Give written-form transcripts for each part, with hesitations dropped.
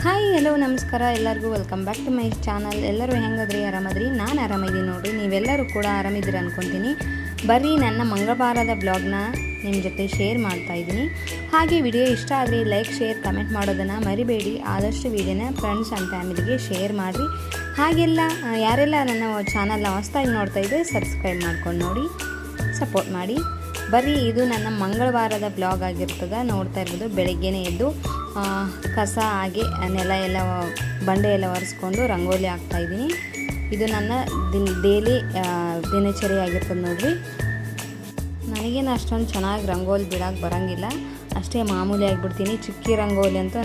Hi hello ನಮಸ್ಕಾರ ಎಲ್ಲರಿಗೂ welcome back to my channel. ಎಲ್ಲರೂ ಹೆಂಗದ್ರಿ? ಆರಾಮದ್ರಿ? ನಾನು ಆರಾಮಿದ್ದೀನಿ ನೋಡಿರಿ. ನೀವೆಲ್ಲರೂ ಕೂಡ ಆರಾಮಿದ್ದೀರಿ ಅಂದ್ಕೊತೀನಿ. ಬರ್ರಿ ನನ್ನ ಮಂಗಳವಾರದ ಬ್ಲಾಗ್ನ ನಿಮ್ಮ ಜೊತೆ ಶೇರ್ ಮಾಡ್ತಾ ಇದ್ದೀನಿ. ಹಾಗೆ ವಿಡಿಯೋ ಇಷ್ಟ ಆದರೆ ಲೈಕ್, ಶೇರ್, ಕಮೆಂಟ್ ಮಾಡೋದನ್ನು ಮರಿಬೇಡಿ. ಆದಷ್ಟು ವಿಡಿಯೋನ ಫ್ರೆಂಡ್ಸ್ ಆ್ಯಂಡ್ ಫ್ಯಾಮಿಲಿಗೆ ಶೇರ್ ಮಾಡಿರಿ. ಹಾಗೆಲ್ಲ ಯಾರೆಲ್ಲ ನನ್ನ ಚಾನಲ್ನ ಹೊಸದಾಗಿ ನೋಡ್ತಾ ಇದ್ದರೆ ಸಬ್ಸ್ಕ್ರೈಬ್ ಮಾಡ್ಕೊಂಡು ನೋಡಿ, ಸಪೋರ್ಟ್ ಮಾಡಿ. ಬರ್ರಿ, ಇದು ನನ್ನ ಮಂಗಳವಾರದ ಬ್ಲಾಗ್ ಆಗಿರ್ತದೆ. ನೋಡ್ತಾ ಇರ್ಬೋದು, ಬೆಳಗ್ಗೆನೇ ಎದ್ದು ಕಸ ಹಾಗೆ ನೆಲ ಎಲ್ಲ ಬಂಡೆ ಎಲ್ಲ ಒರೆಸ್ಕೊಂಡು ರಂಗೋಲಿ ಹಾಕ್ತಾಯಿದ್ದೀನಿ. ಇದು ನನ್ನ ಡೈಲಿ ದಿನಚರಿ ಆಗಿರ್ತದೆ ನೋಡ್ರಿ. ನನಗೇನು ಅಷ್ಟೊಂದು ಚೆನ್ನಾಗಿ ರಂಗೋಲಿ ಬಿಡೋಕೆ ಬರೋಂಗಿಲ್ಲ, ಅಷ್ಟೇ ಮಾಮೂಲಿ ಆಗಿಬಿಡ್ತೀನಿ. ಚಿಕ್ಕಿ ರಂಗೋಲಿ ಅಂತೂ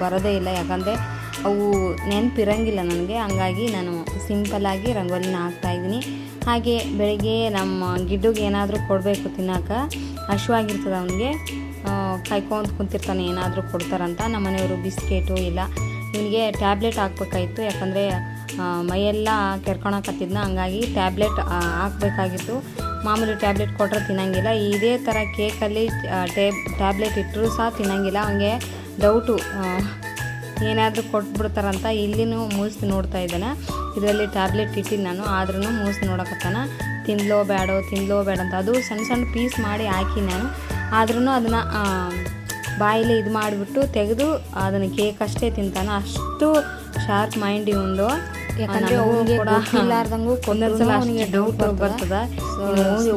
ಬರೋದೇ ಇಲ್ಲ, ಯಾಕಂದರೆ ಅವು ನೆನಪಿರಂಗಿಲ್ಲ ನನಗೆ. ಹಂಗಾಗಿ ನಾನು ಸಿಂಪಲ್ಲಾಗಿ ರಂಗೋಲಿನ ಹಾಕ್ತಾಯಿದ್ದೀನಿ. ಹಾಗೆ ಬೆಳಗ್ಗೆ ನಮ್ಮ ಗಿಡ್ಡಿಗೆ ಏನಾದರೂ ಕೊಡಬೇಕು ತಿನ್ನೋಕೆ, ಹಶ್ವಾಗಿರ್ತದೆ ಅವನಿಗೆ, ಕಾಯ್ಕೊಂಡು ಕುಂತಿರ್ತಾನೆ ಏನಾದರೂ ಕೊಡ್ತಾರಂತ. ನಮ್ಮ ಮನೆಯವರು ಬಿಸ್ಕೆಟು ಇಲ್ಲ, ಇವನಿಗೆ ಟ್ಯಾಬ್ಲೆಟ್ ಹಾಕ್ಬೇಕಾಯಿತು, ಯಾಕಂದರೆ ಮೈಯೆಲ್ಲ ಕೆರ್ಕೊಳಕತ್ತಿದ್ನ. ಹಂಗಾಗಿ ಟ್ಯಾಬ್ಲೆಟ್ ಹಾಕಬೇಕಾಗಿತ್ತು. ಮಾಮೂಲಿ ಟ್ಯಾಬ್ಲೆಟ್ ಕೊಟ್ಟರೆ ತಿನ್ನಂಗಿಲ್ಲ, ಇದೇ ಥರ ಕೇಕಲ್ಲಿ ಟ್ಯಾಬ್ಲೆಟ್ ಇಟ್ಟರೂ ಸಹ ತಿನ್ನಂಗಿಲ್ಲ. ಅವನಿಗೆ ಡೌಟು ಏನಾದರೂ ಕೊಟ್ಬಿಡ್ತಾರಂತ. ಇಲ್ಲಿನೂ ಮೂಸಿ ನೋಡ್ತಾ ಇದ್ದಾನೆ, ಇದರಲ್ಲಿ ಟ್ಯಾಬ್ಲೆಟ್ ಇಟ್ಟಿದ್ದು ನಾನು, ಆದ್ರೂ ಮೂಸಿ ನೋಡಕತ್ತಾನ. ತಿನ್ಲೋ ಬೇಡ ಅಂತ. ಅದು ಸಣ್ಣ ಸಣ್ಣ ಪೀಸ್ ಮಾಡಿ ಹಾಕಿ ನಾನು, ಆದ್ರೂ ಅದನ್ನು ಬಾಯಲ್ಲಿ ಇದು ಮಾಡಿಬಿಟ್ಟು ತೆಗೆದು ಅದನ್ನು ಕೇಕ್ ಅಷ್ಟೇ ತಿಂತಾನೆ. ಅಷ್ಟು ಶಾರ್ಪ್ ಮೈಂಡ್ ಇವಂದು. ಯಾಕಂದರೆ ಅವನಿಗೆ ಗೊತ್ತಿಲ್ಲಾರ್ದಂಗೂ ಅವನಿಗೆ ಡೌಟ್ ಬರ್ತದೆ.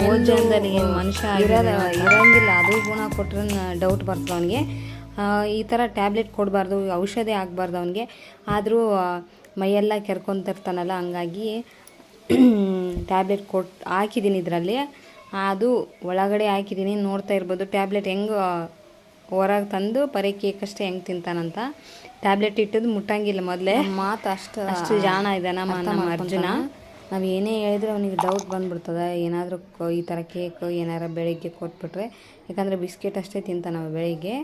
ಓಜನದಲ್ಲಿ ಏನು ಮನುಷ್ಯ ಇರೋಂಗಿಲ್ಲ, ಅದು ಗುಣ ಕೊಟ್ಟರೆ ಡೌಟ್ ಬರ್ತದೆ ಅವನಿಗೆ. ಈ ಥರ ಟ್ಯಾಬ್ಲೆಟ್ ಕೊಡಬಾರ್ದು, ಔಷಧಿ ಆಗಬಾರ್ದು ಅವನಿಗೆ. ಆದರೂ ಮೈಯೆಲ್ಲ ಕೆರ್ಕೊತಿರ್ತಾನಲ್ಲ, ಹಂಗಾಗಿ ಟ್ಯಾಬ್ಲೆಟ್ ಹಾಕಿದ್ದೀನಿ ಇದರಲ್ಲಿ. ಅದು ಒಳಗಡೆ ಹಾಕಿದ್ದೀನಿ, ನೋಡ್ತಾ ಇರ್ಬೋದು. ಟ್ಯಾಬ್ಲೆಟ್ ಹೆಂಗೆ ಹೊರಗೆ ತಂದು ಬರೀ ಕೇಕ್ ಅಷ್ಟೇ ಹೆಂಗೆ ತಿಂತಾನಂತ. ಟ್ಯಾಬ್ಲೆಟ್ ಇಟ್ಟದ್ದು ಮುಟ್ಟಂಗಿಲ್ಲ ಮೊದಲೇ. ಮಾತು ಅಷ್ಟು ಜಾಣ ಇದ್ದಾನ ನಮ್ಮ ಅರ್ಜುನ. ನಾವು ಏನೇ ಹೇಳಿದ್ರೆ ಅವನಿಗೆ ಡೌಟ್ ಬಂದುಬಿಡ್ತದೆ. ಏನಾದರೂ ಈ ಥರ ಕೇಕ್ ಏನಾರು ಬೆಳಿಗ್ಗೆ ಕೊಟ್ಬಿಟ್ರೆ, ಯಾಕಂದರೆ ಬಿಸ್ಕೆಟ್ ಅಷ್ಟೇ ತಿಂತಾನೆ ನಾವು ಬೆಳಿಗ್ಗೆ.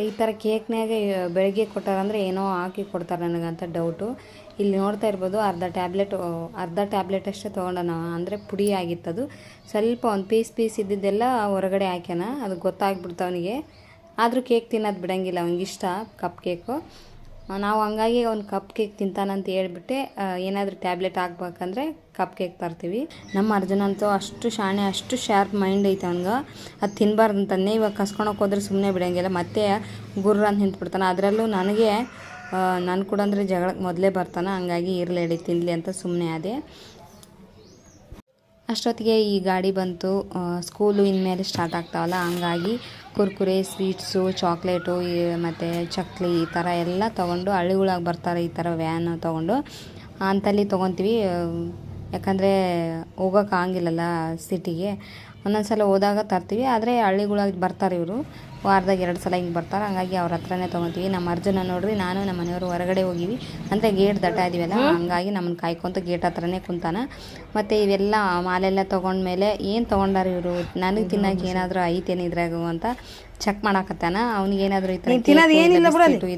ಈ ಥರ ಕೇಕ್ನಾಗ ಬೆಳಗ್ಗೆ ಕೊಟ್ಟಾರಂದರೆ ಏನೋ ಹಾಕಿ ಕೊಡ್ತಾರೆ ನನಗಂತ ಡೌಟು. ಇಲ್ಲಿ ನೋಡ್ತಾ ಇರ್ಬೋದು, ಅರ್ಧ ಟ್ಯಾಬ್ಲೆಟ್ ಅಷ್ಟೇ ತೊಗೊಂಡ ನಾವು, ಅಂದರೆ ಪುಡಿ ಆಗಿತ್ತದು. ಸ್ವಲ್ಪ ಒಂದು ಪೀಸ್ ಇದ್ದಿದ್ದೆಲ್ಲ ಹೊರಗಡೆ ಹಾಕ್ಯಾನ, ಅದು ಗೊತ್ತಾಗ್ಬಿಡ್ತು ಅವನಿಗೆ. ಆದರೂ ಕೇಕ್ ತಿನ್ನೋದು ಬಿಡೋಂಗಿಲ್ಲ, ಅವ್ನಿಗಿಷ್ಟ ಕಪ್ ಕೇಕು. ನಾವು ಹಂಗಾಗಿ ಅವ್ನು ಕಪ್ ಕೇಕ್ ತಿಂತಾನಂತ ಹೇಳ್ಬಿಟ್ಟೆ ಏನಾದರೂ ಟ್ಯಾಬ್ಲೆಟ್ ಹಾಕ್ಬೇಕಂದ್ರೆ ಕಪ್ ಕೇಕ್ ತರ್ತೀವಿ. ನಮ್ಮ ಅರ್ಜುನ ಅಂತೂ ಅಷ್ಟು ಶಾಣೆ, ಅಷ್ಟು ಶಾರ್ಪ್ ಮೈಂಡ್ ಐತೆ ಅವ್ನಿಗೆ. ಅದು ತಿನ್ನಬಾರ್ದು ಅಂತಂದೇ. ಇವಾಗ ಕಸ್ಕೊಳಕ್ಕೆ ಹೋದ್ರೆ ಸುಮ್ಮನೆ ಬಿಡೋಂಗಿಲ್ಲ, ಮತ್ತೆ ಗುರ್ರ ಅಂತ ನಿಂತ್ಬಿಡ್ತಾನೆ. ಅದರಲ್ಲೂ ನಾನು ಕೂಡ ಅಂದರೆ ಜಗಳಕ್ಕೆ ಮೊದಲೇ ಬರ್ತಾನೆ. ಹಂಗಾಗಿ ಇರಲಿ ತಿನ್ನಲಿ ಅಂತ ಸುಮ್ಮನೆ ಅದೇ. ಅಷ್ಟೊತ್ತಿಗೆ ಈ ಗಾಡಿ ಬಂತು. ಸ್ಕೂಲು ಇನ್ಮೇಲೆ ಸ್ಟಾರ್ಟ್ ಆಗ್ತಾವಲ್ಲ, ಹಂಗಾಗಿ ಕುರ್ಕುರೆ, ಸ್ವೀಟ್ಸು, ಚಾಕ್ಲೇಟು ಮತ್ತು ಚಕ್ಲಿ ಈ ಥರ ಎಲ್ಲ ತೊಗೊಂಡು ಹಳ್ಳಿಗಳಾಗಿ ಬರ್ತಾರೆ. ಈ ಥರ ವ್ಯಾನ್ ತೊಗೊಂಡು ಅಂತಲ್ಲಿ ತೊಗೊತೀವಿ, ಯಾಕಂದರೆ ಹೋಗೋಕ್ಕಾಗಿಲ್ಲಲ್ಲ ಸಿಟಿಗೆ. ಒಂದೊಂದು ಸಲ ಹೋದಾಗ ತರ್ತೀವಿ, ಆದರೆ ಹಳ್ಳಿಗಳಾಗಿ ಬರ್ತಾರೆ ಇವರು, ವಾರದಾಗ 2 ಸಲ ಹಿಂಗೆ ಬರ್ತಾರೆ. ಹಂಗಾಗಿ ಅವ್ರ ಹತ್ರನೇ ತೊಗೊತೀವಿ. ನಮ್ಮ ಅರ್ಜುನ ನೋಡ್ರಿ, ನಾನು ನಮ್ಮ ಮನೆಯವರು ಹೊರಗಡೆ ಹೋಗಿವಿ, ಅಂದರೆ ಗೇಟ್ ದಟ್ಟ ಇದೀವಲ್ಲ, ಹಂಗಾಗಿ ನಮ್ಮನ್ನು ಕಾಯ್ಕೊತ ಗೇಟ್ ಹತ್ರನೇ ಕುಂತಾನ. ಮತ್ತು ಇವೆಲ್ಲ ಮಾಲೆಲ್ಲ ತೊಗೊಂಡ್ಮೇಲೆ ಏನು ತೊಗೊಂಡಾರ ಇವರು, ನನಗೆ ತಿನ್ನೋಕೆ ಏನಾದರೂ ಐತೇನು ಇದ್ರಾಗ ಅಂತ ಚೆಕ್ ಮಾಡಾಕತ್ತಾನ. ಅವ್ನಿಗೆ ಏನಾದರೂ ಈ ಥರ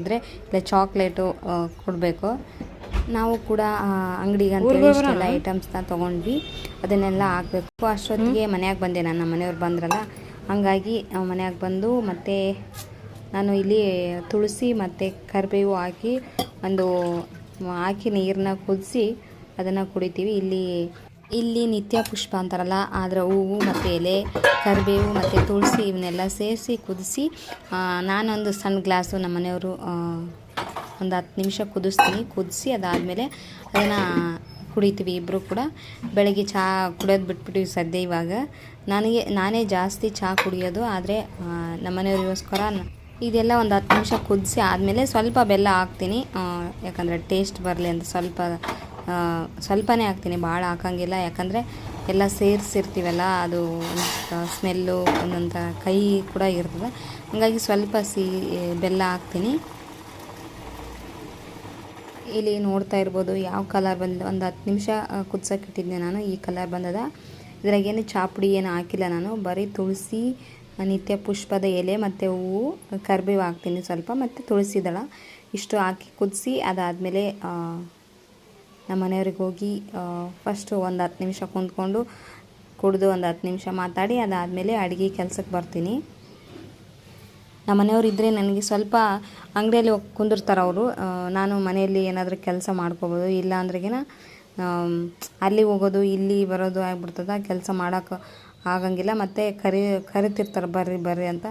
ಇದ್ದರೆ ಇಲ್ಲ ಚಾಕ್ಲೇಟು ಕೊಡಬೇಕು. ನಾವು ಕೂಡ ಅಂಗಡಿಗೆ ಅಂತ ಇಷ್ಟೆಲ್ಲ ಐಟಮ್ಸ್ನ ತೊಗೊಂಡ್ವಿ, ಅದನ್ನೆಲ್ಲ ಹಾಕಬೇಕು. ಅಷ್ಟೊತ್ತಿಗೆ ಮನ್ಯಾಗ ಬಂದೆ ನಾನು, ನಮ್ಮ ಮನೆಯವ್ರು ಬಂದ್ರಲ್ಲ, ಹಂಗಾಗಿ ಮನ್ಯಾಗ ಬಂದು ಮತ್ತು ನಾನು ಇಲ್ಲಿ ತುಳಸಿ ಮತ್ತು ಕರಿಬೇವು ಹಾಕಿ ನೀರನ್ನ ಕುದಿಸಿ ಅದನ್ನು ಕುಡಿತೀವಿ. ಇಲ್ಲಿ ನಿತ್ಯ ಪುಷ್ಪ ಅಂತಾರಲ್ಲ, ಅದರ ಹೂವು ಮತ್ತು ಎಲೆ, ಕರಿಬೇವು ಮತ್ತು ತುಳಸಿ ಇವನ್ನೆಲ್ಲ ಸೇರಿಸಿ ಕುದಿಸಿ, ನಾನೊಂದು ಸಣ್ಣ ಗ್ಲಾಸು, ನಮ್ಮ ಮನೆಯವರು ಒಂದು 10 ನಿಮಿಷ ಕುದಿಸಿ ಅದಾದಮೇಲೆ ಅದನ್ನು ಕುಡಿತೀವಿ ಇಬ್ಬರು ಕೂಡ. ಬೆಳಗ್ಗೆ ಚಹಾ ಕುಡಿಯೋದು ಬಿಟ್ಬಿಟ್ಟಿವಿ ಸದ್ಯ. ಇವಾಗ ನಾನೇ ಜಾಸ್ತಿ ಚಹಾ ಕುಡಿಯೋದು, ಆದರೆ ನಮ್ಮ ಮನೆಯವರಿಗೋಸ್ಕರ ಇದೆಲ್ಲ ಒಂದು 10 ನಿಮಿಷ ಕುದಿಸಿ ಆದಮೇಲೆ ಸ್ವಲ್ಪ ಬೆಲ್ಲ ಹಾಕ್ತೀನಿ, ಯಾಕಂದರೆ ಟೇಸ್ಟ್ ಬರಲಿ ಅಂತ. ಸ್ವಲ್ಪನೇ ಹಾಕ್ತೀನಿ, ಭಾಳ ಹಾಕೋಂಗಿಲ್ಲ, ಯಾಕಂದರೆ ಎಲ್ಲ ಸೇರಿಸಿರ್ತೀವಲ್ಲ, ಅದು ಸ್ಮೆಲ್ಲು ಒಂದೊಂದು ಕೈ ಕೂಡ ಇರ್ತದೆ. ಹಾಗಾಗಿ ಸ್ವಲ್ಪ ಬೆಲ್ಲ ಹಾಕ್ತೀನಿ. ಇಲ್ಲಿ ನೋಡ್ತಾ ಇರ್ಬೋದು ಯಾವ ಕಲರ್ ಬಂದಿದೆ. ಒಂದು 10 ನಿಮಿಷ ಕುದಿಸೋಕೆ ಇಟ್ಟಿದ್ದೆ ನಾನು, ಈ ಕಲರ್ ಬಂದದ. ಇದ್ರಾಗೇನು ಚಾಪುಡಿ ಏನು ಹಾಕಿಲ್ಲ ನಾನು, ಬರೀ ತುಳಸಿ, ನಿತ್ಯ ಪುಷ್ಪದ ಎಲೆ ಮತ್ತು ಹೂವು, ಕರಿಬೇವು ಹಾಕ್ತೀನಿ ಸ್ವಲ್ಪ, ಮತ್ತು ತುಳಸಿ ದಳ ಇಷ್ಟು ಹಾಕಿ ಕುದಿಸಿ ಅದಾದಮೇಲೆ ನಮ್ಮ ಮನೆಯವ್ರಿಗೆ ಹೋಗಿ ಫಸ್ಟು ಒಂದು 10 ನಿಮಿಷ ಕುಂತ್ಕೊಂಡು ಕುಡಿದು ಒಂದು 10 ನಿಮಿಷ ಮಾತಾಡಿ ಅದಾದಮೇಲೆ ಅಡುಗೆ ಕೆಲಸಕ್ಕೆ ಬರ್ತೀನಿ. ನಮ್ಮ ಮನೆಯವ್ರು ಇದ್ದರೆ ನನಗೆ ಸ್ವಲ್ಪ ಅಂಗಡಿಯಲ್ಲಿ ಹೋಗಿ ಕುಂದಿರ್ತಾರೆ ಅವರು. ನಾನು ಮನೆಯಲ್ಲಿ ಏನಾದರೂ ಕೆಲಸ ಮಾಡ್ಕೋಬೋದು. ಇಲ್ಲ ಅಂದ್ರೆಗಿನ ಅಲ್ಲಿ ಹೋಗೋದು ಇಲ್ಲಿ ಬರೋದು ಆಗಿಬಿಡ್ತದೆ. ಕೆಲಸ ಮಾಡೋಕೆ ಆಗಂಗಿಲ್ಲ. ಮತ್ತು ಕರಿತಿರ್ತಾರೆ ಬರ್ರಿ ಅಂತ.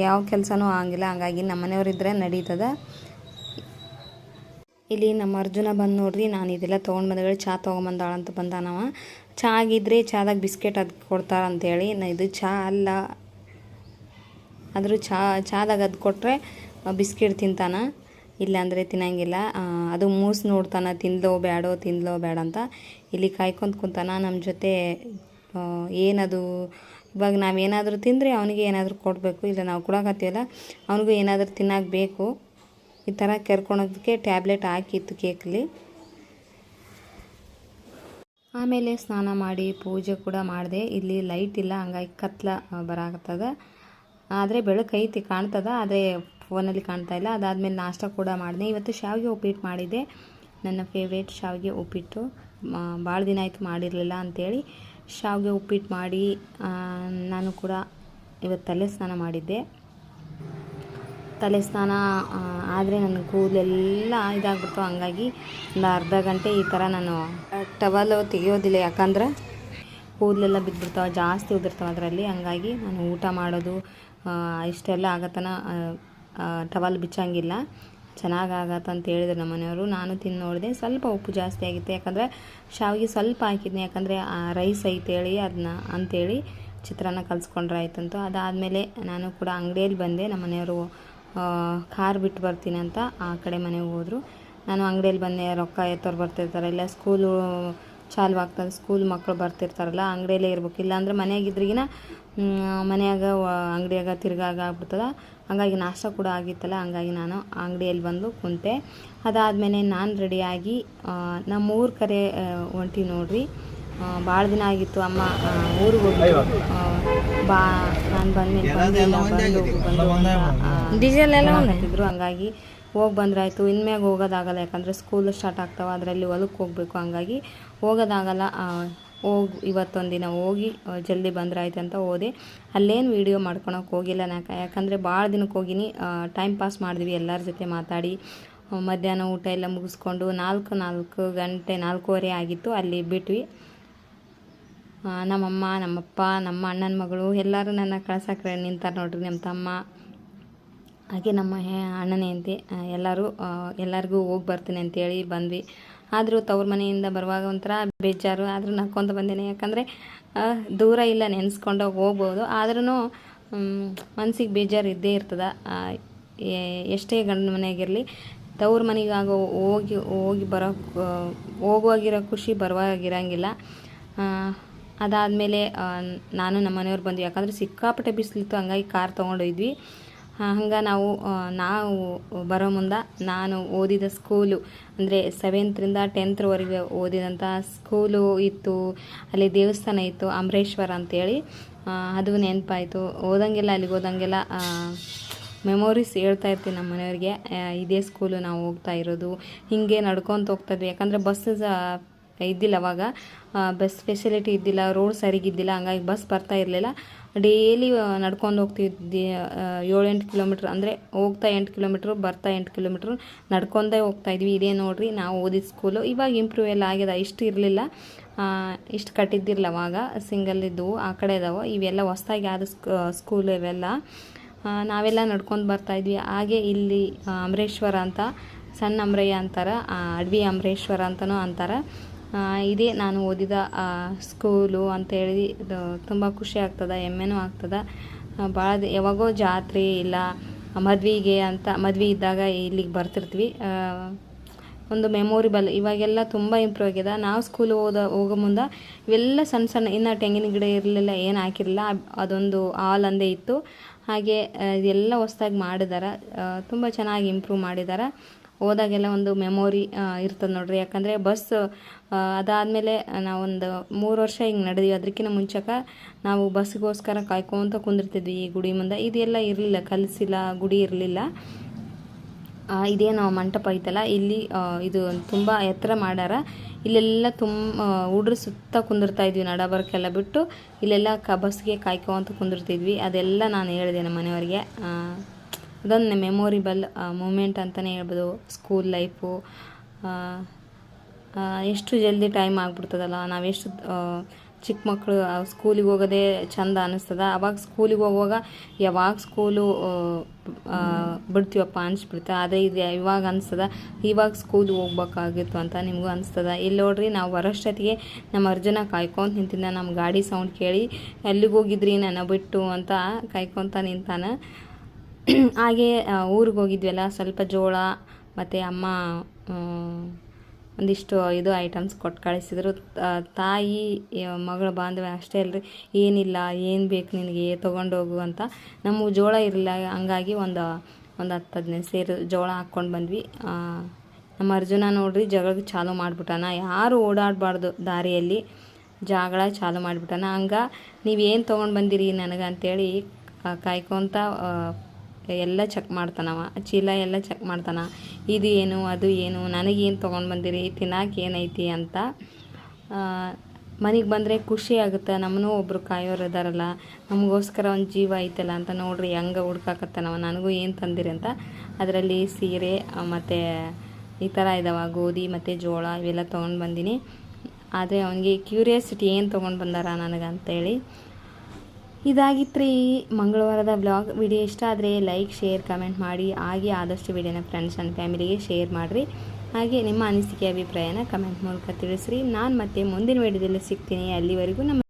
ಯಾವ ಕೆಲಸನೂ ಆಗಂಗಿಲ್ಲ. ಹಂಗಾಗಿ ನಮ್ಮ ಮನೆಯವ್ರಿದ್ದರೆ ನಡೀತದೆ. ಇಲ್ಲಿ ನಮ್ಮ ಅರ್ಜುನ ಬಂದು ನೋಡ್ರಿ, ನಾನು ಇದೆಲ್ಲ ತೊಗೊಂಡು ಬಂದಗಳು ಚಹಾ ತೊಗೊಂಬಂದಾಳ ಅಂತ ಬಂದಾನವ. ಚಹಾ ಆಗಿದ್ರೆ ಚಹಾದಾಗ ಬಿಸ್ಕೆಟ್ ಅದು ಕೊಡ್ತಾರಂತೇಳಿ. ಇದು ಚಹಾ ಅಲ್ಲ, ಆದರೂ ಚಹಾದಾಗ ಅದು ಕೊಟ್ಟರೆ ಬಿಸ್ಕೆಟ್ ತಿಂತಾನ, ಇಲ್ಲಾಂದರೆ ತಿನ್ನಂಗಿಲ್ಲ. ಅದು ಮೂಸ್ ನೋಡ್ತಾನೆ, ತಿಂದಲೋ ಬೇಡ ಅಂತ. ಇಲ್ಲಿ ಕಾಯ್ಕೊಂತ ಕುಂತಾನ ನಮ್ಮ ಜೊತೆ. ಏನದು ಇವಾಗ ನಾವೇನಾದರೂ ತಿಂದರೆ ಅವನಿಗೆ ಏನಾದರೂ ಕೊಡಬೇಕು. ಇಲ್ಲ ನಾವು ಕೊಡೋಕತ್ತೀವಲ್ಲ ಅವನಿಗೂ ಏನಾದರೂ ತಿನ್ನಕ್ಕೆ ಬೇಕು. ಈ ಥರ ಕೆರ್ಕೊಳೋದಕ್ಕೆ ಟ್ಯಾಬ್ಲೆಟ್ ಹಾಕಿತ್ತು ಕೇಕಲ್ಲಿ. ಆಮೇಲೆ ಸ್ನಾನ ಮಾಡಿ ಪೂಜೆ ಕೂಡ ಮಾಡಿದೆ. ಇಲ್ಲಿ ಲೈಟ್ ಇಲ್ಲ, ಹಂಗಾಗಿ ಕತ್ಲ ಬರಾಕತ್ತದ. ಆದರೆ ಬೆಳಕು ಐತಿ, ಕಾಣ್ತದ, ಆದರೆ ಫೋನಲ್ಲಿ ಕಾಣ್ತಾ ಇಲ್ಲ. ಅದಾದಮೇಲೆ ನಾಷ್ಟ ಕೂಡ ಮಾಡಿದೆ. ಇವತ್ತು ಶಾವಿಗೆ ಉಪ್ಪಿಟ್ಟು ಮಾಡಿದ್ದೆ. ನನ್ನ ಫೇವ್ರೇಟ್ ಶಾವಿಗೆ ಉಪ್ಪಿಟ್ಟು. ಭಾಳ ದಿನ ಆಯಿತು ಮಾಡಿರಲಿಲ್ಲ ಅಂಥೇಳಿ ಶಾವಿಗೆ ಉಪ್ಪಿಟ್ಟು ಮಾಡಿ ನಾನು ಕೂಡ ಇವತ್ತು ತಲೆ ಸ್ನಾನ ಮಾಡಿದ್ದೆ. ತಲೆ ಸ್ನಾನ ಆದರೆ ನನ್ನ ಕೂದಲೆಲ್ಲ ಇದಾಗ್ಬಿಡ್ತು. ಹಂಗಾಗಿ ಒಂದು ಅರ್ಧ ಗಂಟೆ ಈ ಥರ ನಾನು ಟವಲ್ ತೆಗಿಯೋದಿಲ್ಲ, ಯಾಕಂದ್ರೆ ಕೂದಲೆಲ್ಲ ಬಿದ್ದುಬಿಡ್ತಾವೆ, ಜಾಸ್ತಿ ಉದುರ್ತಾವೆ ಅದರಲ್ಲಿ. ಹಂಗಾಗಿ ನಾನು ಊಟ ಮಾಡೋದು ಇಷ್ಟೆಲ್ಲ ಆಗತ್ತನ ಟವಲ್ ಬಿಚ್ಚಂಗಿಲ್ಲ. ಚೆನ್ನಾಗಾಗತ್ತೆ ಅಂತ ಹೇಳಿದ್ರು ನಮ್ಮ ಮನೆಯವರು. ನಾನು ತಿಂದು ನೋಡಿದೆ. ಸ್ವಲ್ಪ ಉಪ್ಪು ಜಾಸ್ತಿ ಆಗಿತ್ತು, ಯಾಕಂದರೆ ಶಾವಿಗೆ ಸ್ವಲ್ಪ ಹಾಕಿದ್ನಿ, ಯಾಕಂದರೆ ರೈಸ್ ಐತೇಳಿ ಅದನ್ನ ಅಂಥೇಳಿ ಚಿತ್ರಾನ್ನ ಕಲಿಸ್ಕೊಂಡ್ರೆ ಆಯ್ತಂತು. ಅದಾದಮೇಲೆ ನಾನು ಕೂಡ ಅಂಗಡಿಯಲ್ಲಿ ಬಂದೆ. ನಮ್ಮ ಮನೆಯವರು ಕಾರ್ ಬಿಟ್ಟು ಬರ್ತೀನಿ ಅಂತ ಆ ಕಡೆ ಮನೆಗೆ ಹೋದರು. ನಾನು ಅಂಗಡಿಯಲ್ಲಿ ಬಂದೆ. ರೊಕ್ಕ ಎತ್ತೋರು ಬರ್ತಿರ್ತಾರೆ, ಇಲ್ಲ ಸ್ಕೂಲು ಚಾಲು ಆಗ್ತದೆ, ಸ್ಕೂಲ್ ಮಕ್ಕಳು ಬರ್ತಿರ್ತಾರಲ್ಲ, ಅಂಗಡಿಯಲ್ಲೇ ಇರ್ಬೇಕು. ಇಲ್ಲಾಂದ್ರೆ ಮನೆಯಾಗಿದ್ರಿಗಿನ ಮನೆಯಾಗ ಅಂಗಡಿಯಾಗ ತಿರ್ಗಾಗ ಆಗ್ಬಿಡ್ತದೆ. ಹಂಗಾಗಿ ನಾಷ್ಟ ಕೂಡ ಆಗಿತ್ತಲ್ಲ, ಹಂಗಾಗಿ ನಾನು ಅಂಗಡಿಯಲ್ಲಿ ಬಂದು ಕುಂತೆ. ಅದಾದಮೇಲೆ ನಾನು ರೆಡಿಯಾಗಿ ನಮ್ಮೂರ ಕಡೆ ಹೊಂಟಿ ನೋಡ್ರಿ. ಭಾಳ ದಿನ ಆಗಿತ್ತು ಅಮ್ಮ ಊರಿಗೆ ಹೋಗಿದ್ದು. ನಾನು ಡೀಸೆಲ್ ಎಲ್ಲ ಹಾಕಿದ್ರು, ಹಂಗಾಗಿ ಹೋಗಿ ಬಂದ್ರಾಯ್ತು. ಇನ್ಮ್ಯಾಗ ಹೋಗೋದಾಗಲ್ಲ, ಯಾಕಂದರೆ ಸ್ಕೂಲ್ ಸ್ಟಾರ್ಟ್ ಆಗ್ತಾವೆ, ಅದರಲ್ಲಿ ಹೊಲಕ್ಕೆ ಹೋಗಬೇಕು. ಹಂಗಾಗಿ ಹೋಗೋದಾಗಲ್ಲ. ಇವತ್ತೊಂದು ದಿನ ಹೋಗಿ ಜಲ್ದಿ ಬಂದ್ರಾಯ್ತು ಅಂತ ಹೋದೆ. ಅಲ್ಲೇನು ವೀಡಿಯೋ ಮಾಡ್ಕೊಳಕ್ಕೆ ಹೋಗಿಲ್ಲ, ಯಾಕಂದರೆ ಭಾಳ ದಿನಕ್ಕೆ ಹೋಗಿನಿ. ಟೈಮ್ ಪಾಸ್ ಮಾಡಿದ್ವಿ ಎಲ್ಲರ ಜೊತೆ ಮಾತಾಡಿ. ಮಧ್ಯಾಹ್ನ ಊಟ ಎಲ್ಲ ಮುಗಿಸ್ಕೊಂಡು 4:30 ಆಗಿತ್ತು. ಅಲ್ಲಿ ಬಿಟ್ವಿ. ನಮ್ಮಮ್ಮ, ನಮ್ಮಪ್ಪ, ನಮ್ಮ ಅಣ್ಣನ ಮಗಳು ಎಲ್ಲರೂ ನನ್ನ ಕಳ್ಸಕ್ಕೆ ನಿಂತಾರೆ ನೋಡ್ರಿ. ನಮ್ಮ ತಮ್ಮ, ಹಾಗೆ ನಮ್ಮ ಅಣ್ಣನೇ ಅಂತೆ ಎಲ್ಲರಿಗೂ ಹೋಗಿ ಬರ್ತೀನಿ ಅಂತೇಳಿ ಬಂದ್ವಿ. ಆದರೂ ತವ್ರ ಮನೆಯಿಂದ ಬರುವಾಗ ಒಂಥರ ಬೇಜಾರು. ಆದರೂ ನಕ್ಕೊಂತ ಬಂದೇನೆ, ಯಾಕಂದರೆ ದೂರ ಇಲ್ಲ, ನೆನೆಸ್ಕೊಂಡು ಹೋಗ್ಬೋದು. ಆದ್ರೂ ಮನ್ಸಿಗೆ ಬೇಜಾರು ಇದ್ದೇ ಇರ್ತದೆ. ಎಷ್ಟೇ ಗಂಡನ ಮನೆಯಾಗಿರಲಿ, ತವ್ರ ಮನೆಗಾಗೋ ಹೋಗಿ ಹೋಗುವಾಗಿರೋ ಖುಷಿ ಬರುವಾಗಿರಂಗಿಲ್ಲ. ಅದಾದಮೇಲೆ ನಾನು ನಮ್ಮ ಮನೆಯವ್ರು ಬಂದ್ವಿ, ಯಾಕಂದರೆ ಸಿಕ್ಕಾಪಟ್ಟೆ ಬಿಸಿಲಿತ್ತು. ಹಂಗಾಗಿ ಕಾರ್ ತೊಗೊಂಡೋದ್ವಿ. ಹಂಗೆ ನಾವು ಬರೋ ಮುಂದೆ ನಾನು ಓದಿದ ಸ್ಕೂಲು, ಅಂದರೆ 7th ರಿಂದ 10th ಓದಿದಂಥ ಸ್ಕೂಲು ಇತ್ತು. ಅಲ್ಲಿ ದೇವಸ್ಥಾನ ಇತ್ತು, ಅಮರೇಶ್ವರ ಅಂತೇಳಿ. ಅದು ನೆನಪಾಯಿತು. ಅಲ್ಲಿಗೆ ಹೋದಂಗೆಲ್ಲ ಮೆಮೊರೀಸ್ ಹೇಳ್ತಾ ಇರ್ತೀನಿ ನಮ್ಮ ಮನೆಯವ್ರಿಗೆ. ಇದೇ ಸ್ಕೂಲು ನಾವು ಹೋಗ್ತಾ ಇರೋದು, ಹೀಗೆ ನಡ್ಕೊತ ಹೋಗ್ತಾಯಿದ್ವಿ. ಯಾಕಂದರೆ ಬಸ್ ಇದ್ದಿಲ್ಲ ಅವಾಗ, ಬಸ್ ಫೆಸಿಲಿಟಿ ಇದ್ದಿಲ್ಲ, ರೋಡ್ ಸರಿಗಿದ್ದಿಲ್ಲ. ಹಂಗಾಗಿ ಬಸ್ ಬರ್ತಾ ಇರಲಿಲ್ಲ. ಡೈಲಿ ನಡ್ಕೊಂಡು ಹೋಗ್ತಿದ್ವಿ. 7-8 ಕಿಲೋಮೀಟ್ರ್, ಅಂದರೆ ಹೋಗ್ತಾ 8 ಕಿಲೋಮೀಟ್ರು, ಬರ್ತಾ 8 ಕಿಲೋಮೀಟ್ರು ನಡ್ಕೊಂಡೇ ಹೋಗ್ತಾಯಿದ್ವಿ. ಇದೇ ನೋಡಿರಿ ನಾವು ಓದಿದ ಸ್ಕೂಲು. ಇವಾಗ ಇಂಪ್ರೂವ್ ಎಲ್ಲ ಆಗಿದೆ. ಇಷ್ಟು ಇರಲಿಲ್ಲ, ಇಷ್ಟು ಕಟ್ಟಿದ್ದಿರಲಿಲ್ಲ ಅವಾಗ. ಸಿಂಗಲ್ ಇದ್ದವು, ಆ ಕಡೆ ಇದಾವೆ. ಇವೆಲ್ಲ ಹೊಸ್ದಾಗಿ ಆದ ಸ್ಕೂಲು ಇವೆಲ್ಲ. ನಾವೆಲ್ಲ ನಡ್ಕೊಂಡು ಬರ್ತಾಯಿದ್ವಿ. ಹಾಗೆ ಇಲ್ಲಿ ಅಮರೇಶ್ವರ ಅಂತ, ಸಣ್ಣ ಅಮರಯ್ಯ ಅಂತಾರೆ, ಅಡವಿ ಅಮರೇಶ್ವರ ಅಂತಲೂ ಅಂತಾರೆ. ಇದೇ ನಾನು ಓದಿದ ಸ್ಕೂಲು ಅಂತೇಳಿ ತುಂಬ ಖುಷಿ ಆಗ್ತದೆ, ಹೆಮ್ಮೆನೂ ಆಗ್ತದೆ. ಭಾಳ ಯಾವಾಗೋ ಜಾತ್ರೆ ಇಲ್ಲ ಮದ್ವೆ ಇದ್ದಾಗ ಇಲ್ಲಿಗೆ ಬರ್ತಿರ್ತೀವಿ. ಒಂದು ಮೆಮೊರಿಬಲ್. ಇವಾಗೆಲ್ಲ ತುಂಬ ಇಂಪ್ರೂವ್ ಆಗಿದೆ. ನಾವು ಸ್ಕೂಲ್ ಹೋಗೋ ಮುಂದೆ ಇವೆಲ್ಲ ಸಣ್ಣ ಇನ್ನು ತೆಂಗಿನ ಗಿಡ ಇರಲಿಲ್ಲ, ಏನು ಹಾಕಿರಲಿಲ್ಲ. ಅದೊಂದು ಹಾಲ್ ಅಂದೇ ಇತ್ತು. ಹಾಗೆ ಇದೆಲ್ಲ ಹೊಸ್ದಾಗಿ ಮಾಡಿದ್ದಾರೆ, ತುಂಬ ಚೆನ್ನಾಗಿ ಇಂಪ್ರೂವ್ ಮಾಡಿದ್ದಾರೆ. ಹೋದಾಗೆಲ್ಲ ಒಂದು ಮೆಮೊರಿ ಇರ್ತದೆ ನೋಡ್ರಿ. ಯಾಕಂದರೆ ಬಸ್ ಅದಾದಮೇಲೆ ನಾವೊಂದು 3 ವರ್ಷ ಹಿಂಗೆ ನಡೆದ್ವಿ. ಅದಕ್ಕಿಂತ ಮುಂಚೆಗೆ ನಾವು ಬಸ್ಸಿಗೋಸ್ಕರ ಕಾಯ್ಕೊತ ಕುಂದಿರ್ತಿದ್ವಿ ಈ ಗುಡಿ ಮುಂದೆ. ಇದೆಲ್ಲ ಇರಲಿಲ್ಲ, ಕಲಿಸಿಲ್ಲ, ಗುಡಿ ಇರಲಿಲ್ಲ. ಇದೇನು ಮಂಟಪ ಐತಲ್ಲ ಇಲ್ಲಿ, ಇದು ತುಂಬ ಎತ್ತರ ಮಾಡ್ಯಾರ. ಇಲ್ಲೆಲ್ಲ ಹುಡ್ರು ಸುತ್ತ ಕುಂದಿರ್ತಾ ಇದ್ವಿ, ನಡಬರ್ಕೆಲ್ಲ ಬಿಟ್ಟು ಇಲ್ಲೆಲ್ಲ ಬಸ್ಗೆ ಕಾಯ್ಕೊಂತ ಕುಂದಿರ್ತಿದ್ವಿ. ಅದೆಲ್ಲ ನಾನು ಹೇಳಿದೆ ನಮ್ಮ ಮನೆಯವರಿಗೆ. ಅದೊಂದು ಮೆಮೊರಿಬಲ್ ಮೂಮೆಂಟ್ ಅಂತಲೇ ಹೇಳ್ಬೋದು. ಸ್ಕೂಲ್ ಲೈಫು ಎಷ್ಟು ಜಲ್ದಿ ಟೈಮ್ ಆಗಿಬಿಡ್ತದಲ್ಲ. ನಾವೆಷ್ಟು ಚಿಕ್ಕ ಮಕ್ಕಳು ಸ್ಕೂಲಿಗೆ ಹೋಗೋದೇ ಚಂದ ಅನ್ನಿಸ್ತದ. ಅವಾಗ ಸ್ಕೂಲಿಗೆ ಹೋಗುವಾಗ ಯಾವಾಗ ಸ್ಕೂಲು ಬಿಡ್ತೀವಪ್ಪ ಅನಿಸ್ಬಿಡ್ತದೆ. ಆದರೆ ಇದು ಇವಾಗ ಅನಿಸ್ತದ ಇವಾಗ ಸ್ಕೂಲಿಗೆ ಹೋಗ್ಬೇಕಾಗಿತ್ತು ಅಂತ ನಿಮಗೂ ಅನಿಸ್ತದ. ಇಲ್ಲಿ ನೋಡ್ರಿ, ನಾವು ಬರೋಷ್ಟೊತ್ತಿಗೆ ನಮ್ಮ ಅರ್ಜುನ ಕಾಯ್ಕೊಂತ ನಿಂತಿದ್ದ. ನಮ್ಮ ಗಾಡಿ ಸೌಂಡ್ ಕೇಳಿ ಎಲ್ಲಿಗೆ ಹೋಗಿದ್ರಿ ನನ್ನ ಬಿಟ್ಟು ಅಂತ ಕಾಯ್ಕೊತ ನಿಂತಾನ. ಹಾಗೆ ಊರಿಗೆ ಹೋಗಿದ್ವಲ್ಲ, ಸ್ವಲ್ಪ ಜೋಳ ಮತ್ತು ಅಮ್ಮ ಒಂದಿಷ್ಟು ಇದು ಐಟಮ್ಸ್ ಕೊಟ್ಟು ಕಳಿಸಿದ್ರು. ತಾಯಿ ಮಗಳ ಬಾಂಧವ್ಯ ಅಷ್ಟೇ ಅಲ್ರಿ, ಏನಿಲ್ಲ ಏನು ಬೇಕು ನಿನಗೆ ತೊಗೊಂಡೋಗು ಅಂತ. ನಮಗೆ ಜೋಳ ಇರಲಿಲ್ಲ, ಹಂಗಾಗಿ ಒಂದು 10-15 ಸೇರು ಜೋಳ ಹಾಕ್ಕೊಂಡು ಬಂದ್ವಿ. ನಮ್ಮ ಅರ್ಜುನ ನೋಡ್ರಿ ಜಗಳಕ್ಕೆ ಚಾಲು ಮಾಡಿಬಿಟ್ಟಾನ. ಯಾರು ಓಡಾಡಬಾರ್ದು ದಾರಿಯಲ್ಲಿ, ಜಗಳ ಚಾಲು ಮಾಡಿಬಿಟ್ಟಾನ. ಹಂಗೆ ನೀವೇನು ತೊಗೊಂಡು ಬಂದಿರಿ ನನಗೆ ಅಂತೇಳಿ ಕಾಯ್ಕೊತ ಎಲ್ಲ ಚೆಕ್ ಮಾಡ್ತಾನವ. ಚೀಲ ಎಲ್ಲ ಚೆಕ್ ಮಾಡ್ತಾನೆ. ಇದು ಏನು ಅದು ಏನು, ನನಗೇನು ತೊಗೊಂಡು ಬಂದಿರಿ, ತಿನ್ನಕ್ಕೆ ಏನೈತಿ ಅಂತ. ಮನೆಗೆ ಬಂದರೆ ಖುಷಿ ಆಗುತ್ತೆ. ನಮ್ಮನ್ನೂ ಒಬ್ಬರು ಕಾಯೋರು ಇದ್ದಾರಲ್ಲ, ನಮಗೋಸ್ಕರ ಒಂದು ಜೀವ ಐತಲ್ಲ ಅಂತ. ನೋಡ್ರಿ ಹೆಂಗೆ ಹುಡ್ಕಾಕತ್ತಾನವ ನನಗೂ ಏನು ತಂದಿರಿ ಅಂತ. ಅದರಲ್ಲಿ ಸೀರೆ ಮತ್ತು ಈ ಥರ ಇದ್ದಾವೆ, ಗೋಧಿ ಮತ್ತು ಜೋಳ ಇವೆಲ್ಲ ತೊಗೊಂಡು ಬಂದೀನಿ. ಆದರೆ ಅವನಿಗೆ ಕ್ಯೂರಿಯಾಸಿಟಿ ಏನು ತೊಗೊಂಡು ಬಂದಾರ ನನಗೆ ಅಂತೇಳಿ. ಇದಾಗಿತ್ತು ರೀ ಮಂಗಳವಾರದ ಬ್ಲಾಗ್. ವಿಡಿಯೋ ಇಷ್ಟ ಆದರೆ ಲೈಕ್, ಶೇರ್, ಕಮೆಂಟ್ ಮಾಡಿ. ಹಾಗೆ ಆದಷ್ಟು ವಿಡಿಯೋನ ಫ್ರೆಂಡ್ಸ್ ಆ್ಯಂಡ್ ಫ್ಯಾಮಿಲಿಗೆ ಶೇರ್ ಮಾಡಿರಿ. ಹಾಗೆ ನಿಮ್ಮ ಅನಿಸಿಕೆ ಅಭಿಪ್ರಾಯನ ಕಮೆಂಟ್ ಮೂಲಕ ತಿಳಿಸ್ರಿ. ನಾನು ಮತ್ತೆ ಮುಂದಿನ ವಿಡಿಯೋದಲ್ಲಿ ಸಿಗ್ತೀನಿ. ಅಲ್ಲಿವರೆಗೂ ನಮ್ಮ